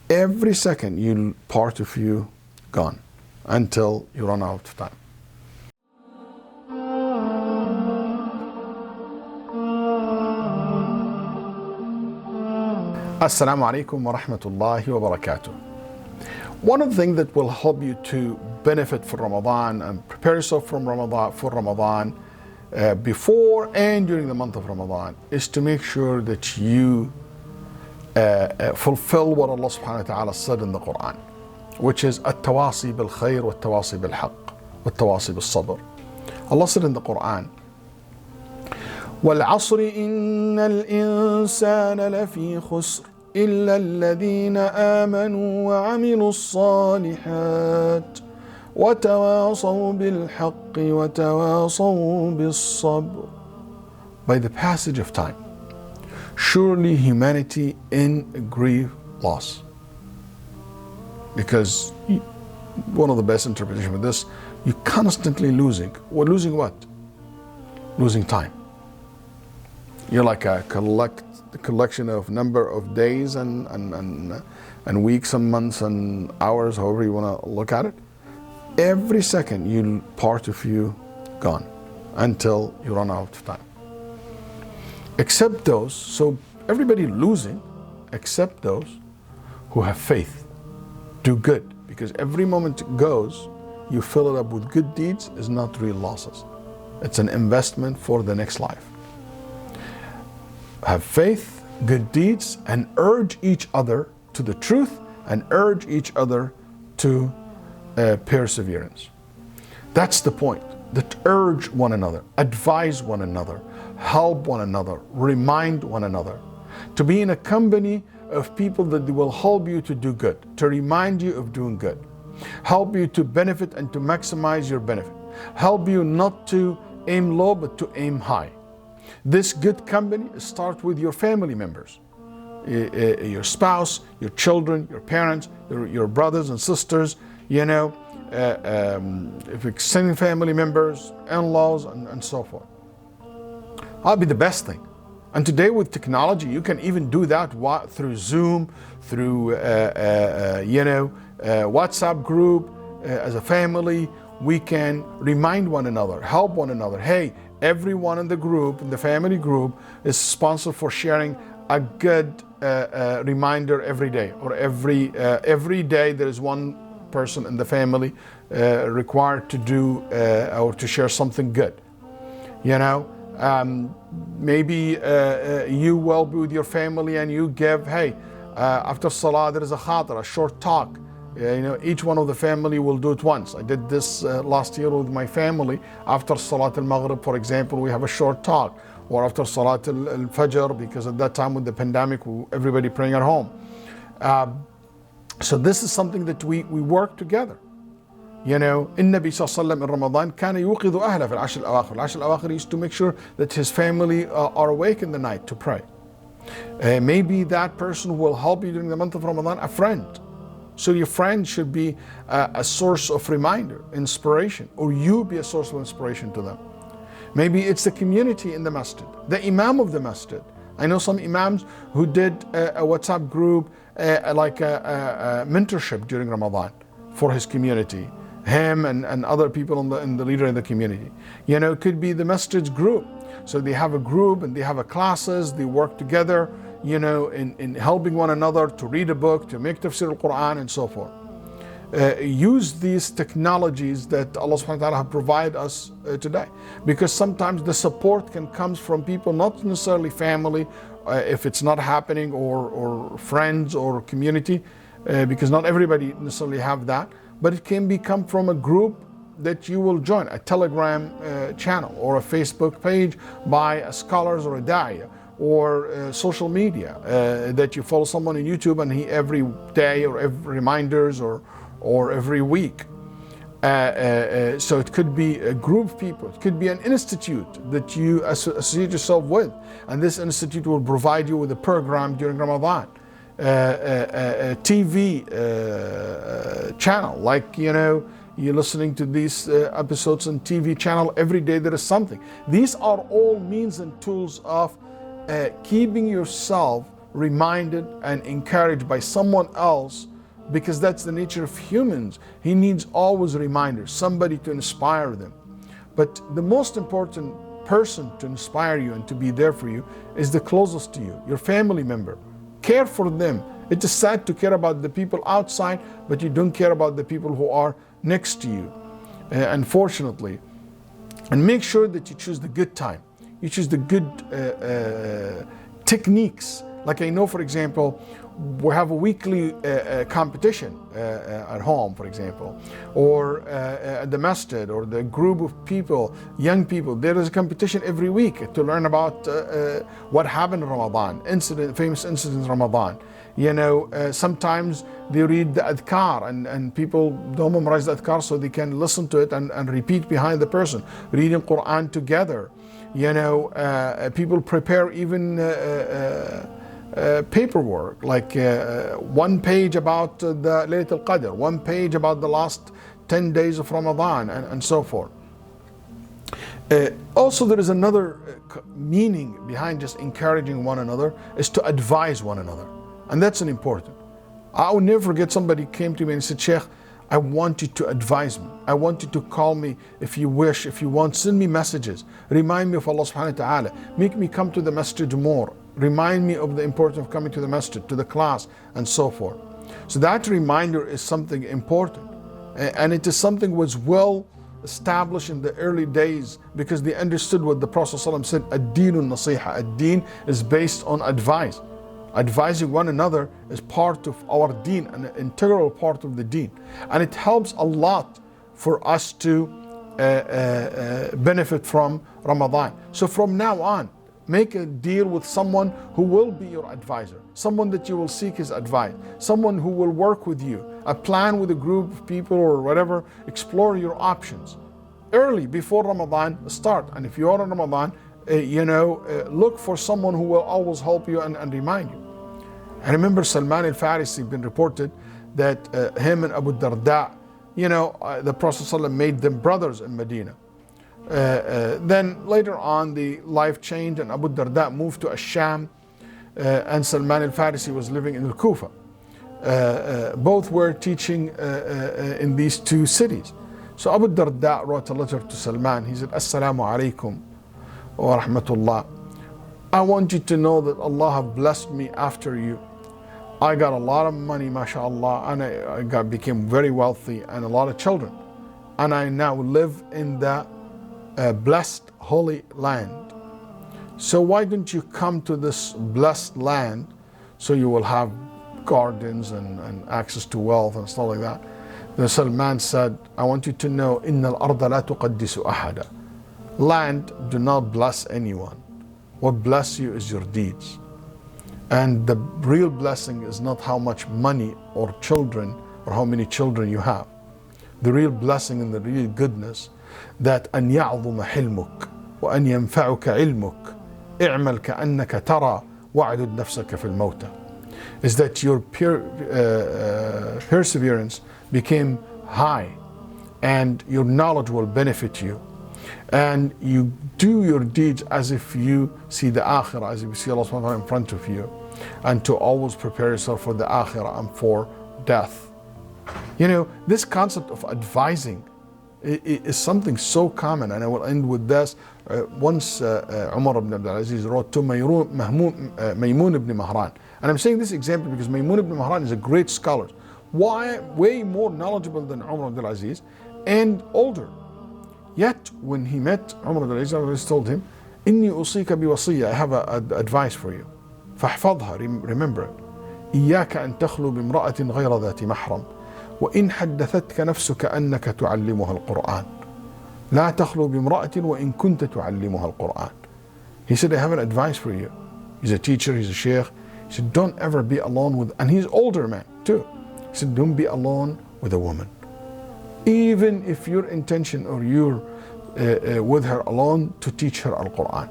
Every second, part of you gone until you run out of time. Assalamu alaikum wa rahmatullahi wa barakatuh. One of the things that will help you to benefit from Ramadan and prepare yourself for Ramadan before and during the month of Ramadan is to make sure that you fulfill what Allah subhanahu wa ta'ala said in the Quran, which is at-tawasi bil khair wa at-tawasi bil haqq wa at-tawasi bil sabr. Allah said in the Quran, وَالْعَصْرِ إِنَّ الْإِنسَانَ لَفِي خُسْرٍ إِلَّا الَّذِينَ آمَنُوا وَعَمِلُوا الصَّالِحَاتِ وَتَوَاصَوْا بِالْحَقِّ وَتَوَاصَوْا بِالصَّبْرِ. By the passage of time, surely humanity in grief loss. Because one of the best interpretations of this, you're constantly losing. Well, losing what? Losing time. You're like a collection of number of days and weeks and months and hours, however you want to look at it. Every second, part of you gone until you run out of time. Except those, so everybody losing, except those who have faith, do good, because every moment it goes, you fill it up with good deeds, is not real losses. It's an investment for the next life. Have faith, good deeds, and urge each other to the truth, and urge each other to perseverance. That's the point. That urge one another, advise one another, help one another, remind one another, to be in a company of people that will help you to do good, to remind you of doing good, help you to benefit and to maximize your benefit, help you not to aim low but to aim high. This good company starts with your family members, your spouse, your children, your parents, your brothers and sisters, if extended family members, in-laws, and so forth. That'll be the best thing. And today with technology, you can even do that through Zoom, through WhatsApp group. As a family, we can remind one another, help one another. Hey, everyone in the group, in the family group, is sponsored for sharing a good reminder every day, or every day there is one person in the family required to do or to share something good. Maybe you will be with your family and you give, hey, after Salah there is a khatir, a short talk. Each one of the family will do it once. I did this last year with my family. After Salat al-Maghrib, for example, we have a short talk. Or after Salat al-Fajr, because at that time with the pandemic, everybody praying at home. So this is something that we work together. النبي صلى الله عليه وسلم in Ramadan كان يوقظ أهله في العشر الأواخر. العشر الأواخر used to make sure that his family are awake in the night to pray. Maybe that person will help you during the month of Ramadan, a friend. So your friend should be a source of reminder, inspiration, or you be a source of inspiration to them. Maybe it's the community in the masjid, the imam of the masjid. I know some imams who did a WhatsApp group, like a mentorship during Ramadan for his community, him and other people in the leader in the community. It could be the masjid's group. So they have a group and they have classes, they work together, in helping one another to read a book, to make tafsir al-Quran and so forth. Use these technologies that Allah subhanahu wa ta'ala have provided us today. Because sometimes the support can come from people, not necessarily family, if it's not happening, or friends or community, because not everybody necessarily have that, but it can come from a group that you will join, a Telegram channel or a Facebook page by a scholars or a da'iyah, or social media that you follow someone on YouTube and he every day or every reminders or every week. So it could be a group of people, it could be an institute that you associate yourself with, and this institute will provide you with a program during Ramadan. A TV channel, like you're listening to these episodes on TV channel every day. There is something. These are all means and tools of keeping yourself reminded and encouraged by someone else, because that's the nature of humans. He needs always reminders, somebody to inspire them. But the most important person to inspire you and to be there for you is the closest to you, your family member. Care for them. It is sad to care about the people outside, but you don't care about the people who are next to you, unfortunately. And make sure that you choose the good time. You choose the good techniques. Like I know, for example, we have a weekly competition at home, for example, or at the masjid, or the group of people, young people. There is a competition every week to learn about what happened in Ramadan, famous incidents in Ramadan. You know, sometimes they read the adhkar, and people don't memorize the adhkar, so they can listen to it and repeat behind the person, reading Quran together. You know, people prepare even paperwork, like 1 page about the Laylatul Qadr, 1 page about the last 10 days of Ramadan, and so forth. Also, there is another meaning behind just encouraging one another, is to advise one another. And that's an important. I will never forget, somebody came to me and said, Sheikh, I want you to advise me. I want you to call me if you wish, if you want, send me messages. Remind me of Allah subhanahu wa ta'ala. Make me come to the masjid more. Remind me of the importance of coming to the masjid, to the class, and so forth. So that reminder is something important. And it is something was well established in the early days, because they understood what the Prophet ﷺ said, ad-deenun nasiha. Ad-deen is based on advice. Advising one another is part of our deen, an integral part of the deen. And it helps a lot for us to benefit from Ramadan. So from now on, make a deal with someone who will be your advisor, someone that you will seek his advice, someone who will work with you, a plan with a group of people or whatever. Explore your options early, before Ramadan start. And if you are in Ramadan, look for someone who will always help you and remind you. I remember Salman al-Farisi been reported that him and Abu Darda, the Prophet ﷺ made them brothers in Medina. Then later on, the life changed, and Abu Darda moved to Ash-Sham, and Salman al-Farisi was living in Al-Kufa. Both were teaching in these two cities. So Abu Darda wrote a letter to Salman. He said, Assalamu alaikum wa rahmatullah. I want you to know that Allah have blessed me after you. I got a lot of money, mashallah, and I became very wealthy, and a lot of children. And I now live in the blessed holy land. So why don't you come to this blessed land, so you will have gardens and access to wealth and stuff like that. Then Salman said, I want you to know, Inna al-arda la tuqaddisu ahada. Land do not bless anyone. What bless you is your deeds. And the real blessing is not how much money or children or how many children you have. The real blessing and the real goodness, that أن يعظم حلمك وأن ينفعك علمك اعمل كأنك ترى واعدد نفسك في الموتى, is that your perseverance became high, and your knowledge will benefit you, and you do your deeds as if you see the akhirah, as if you see Allah subhanahu wa ta'ala in front of you, and to always prepare yourself for the akhirah and for death. This concept of advising is something so common, and I will end with this. Once Umar ibn Abdul Aziz wrote to Maymun ibn Mahran, and I'm saying this example because Maymun ibn Mahran is a great scholar, way more knowledgeable than Umar ibn Abdul Aziz, and older. Yet when he met Umar ibn Abdul Aziz, told him, Inni usika bi wasiyya, I have an advice for you. فاحفظها, remember it. إياك أن تخلو بامرأة غير ذات محرم وإن حدثتك نفسك أنك تعلمها القرآن لا تخلو بامرأة وإن كنت تعلمها القرآن. He said, I have an advice for you. He's a teacher, he's a sheikh. He said, don't ever be alone with, and he's older man too. He said, don't be alone with a woman. Even if your intention or you're with her alone to teach her Al-Quran,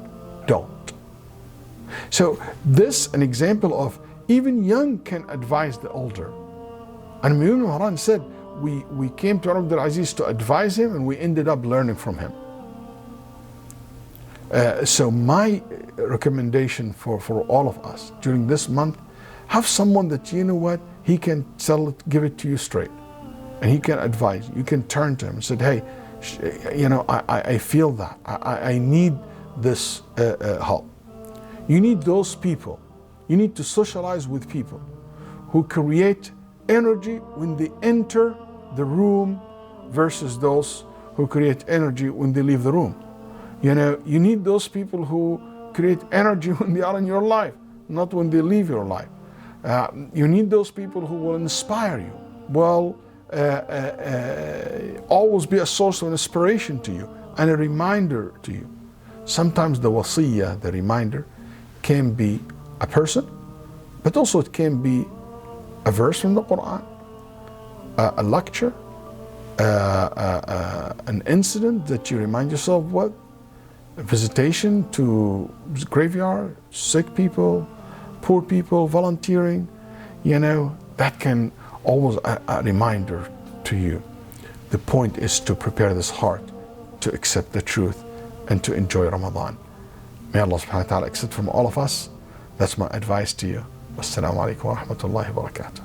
don't. So this an example of even young can advise the older. And Maymun ibn Mahran said, we came to Umar ibn Aziz to advise him, and we ended up learning from him. So my recommendation for all of us during this month. Have someone that, you know what, he can give it to you straight, and he can advise. You can turn to him and say, hey, you know, I feel that. I need this help. You need those people. You need to socialize with people who create energy when they enter the room versus those who create energy when they leave the room. You know, you need those people who create energy when they are in your life, not when they leave your life. You need those people who will inspire you, will always be a source of inspiration to you and a reminder to you. Sometimes the wasiyah, the reminder, can be a person, but also it can be a verse from the Quran, a lecture, an incident that you remind yourself what, a visitation to graveyard, sick people, poor people, volunteering, you know, that can always a reminder to you. The point is to prepare this heart to accept the truth and to enjoy Ramadan. May Allah subhanahu wa ta'ala accept from all of us. That's my advice to you. Wassalamu alaikum wa rahmatullahi wa barakatuh.